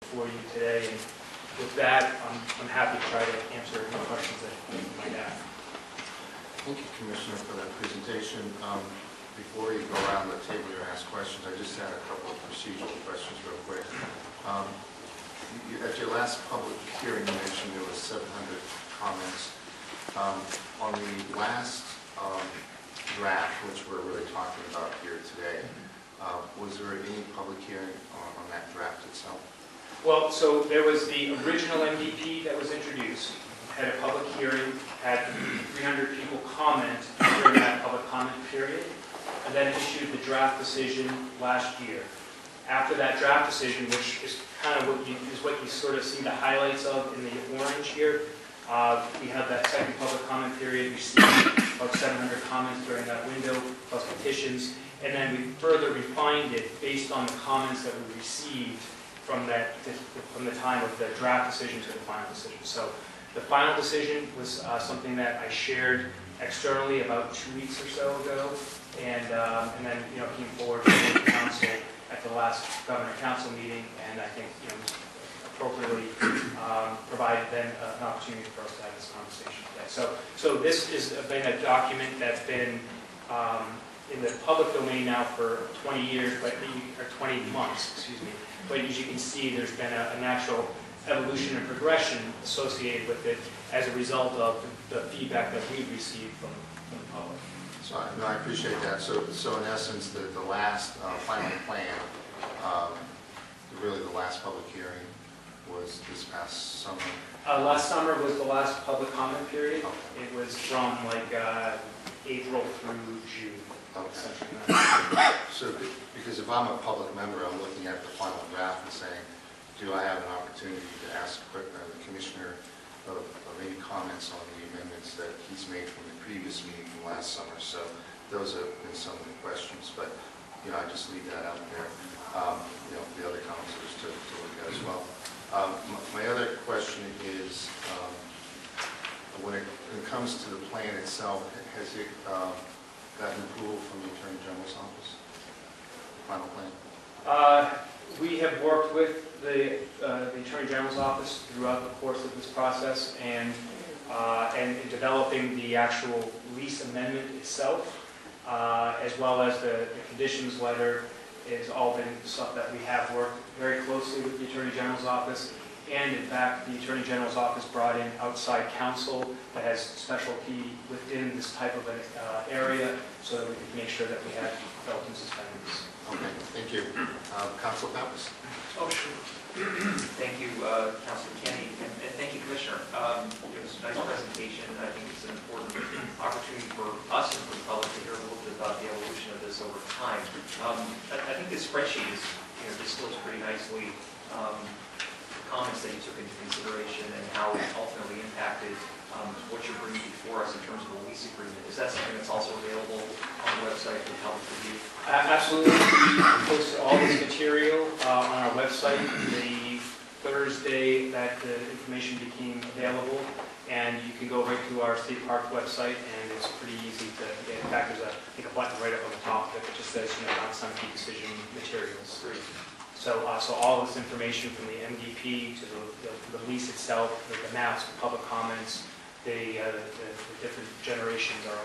before you today. And with that, I'm happy to try to answer any questions that you might have. Thank you, Commissioner, for that presentation. Before you go around the table and ask questions, I just had a couple of procedural questions real quick. At your last public hearing, you mentioned there was 700 comments. On the last draft, which we're really talking about here today, was there any public hearing on that draft itself? Well, so there was the original MDP that was introduced, had a public hearing, had 300 people comment during that public comment period, and then issued the draft decision last year. After that draft decision, which is kind of what you sort of see the highlights of in the orange here, we had that second public comment period. We received about 700 comments during that window, plus petitions, and then we further refined it based on the comments that we received from the time of the draft decision to the final decision. So the final decision was something that I shared externally about 2 weeks or so ago, and then came forward to the council at the last governor council meeting, and I think appropriately provided then an opportunity for us to have this conversation today. So this has been a document that's been in the public domain now for 20 years, or 20 months, excuse me. But as you can see, there's been a natural evolution and progression associated with it as a result of the feedback that we've received from the public. So I appreciate that. So in essence, the last final plan, really the last public hearing was this past summer. Last summer was the last public comment period. Okay. It was from like April through June. Okay. So because if I'm a public member, I'm looking at the final draft and saying, do I have an opportunity to ask the commissioner of any comments on the amendments that he's made from the previous meeting from last summer? So those have been some of the questions, but I just leave that out there. The other councilors to look at as well. My other question is, when it comes to the plan itself, has it gotten approval from the Attorney General's office? Final plan? We have worked with the Attorney General's office throughout the course of this process, and in developing the actual lease amendment itself, as well as the conditions letter, has all been stuff that we have worked very closely with the Attorney General's office. And in fact, the Attorney General's office brought in outside counsel that has specialty within this type of an area, so that we could make sure that we had belt and suspenders. Okay, thank you. Council Pappas. Oh, sure. Thank you, Councilor Kenny, and thank you, Commissioner. It was a nice presentation. I think it's an important opportunity for us and for the public to hear a little bit about the evolution of this over time. I think this spreadsheet is, distills pretty nicely the comments that you took into consideration and how it ultimately impacted what you're bringing before us in terms of a lease agreement. Is that something that's also available on the website for public review? Absolutely. We posted all this material on our website the Thursday that the information became available, and you can go right to our State Park website, and it's pretty easy to get. In fact, there's a button right up on the top that just says, non-Sunapee decision materials. So all this information from the MDP to the lease itself, the maps, the public comments, the different generations are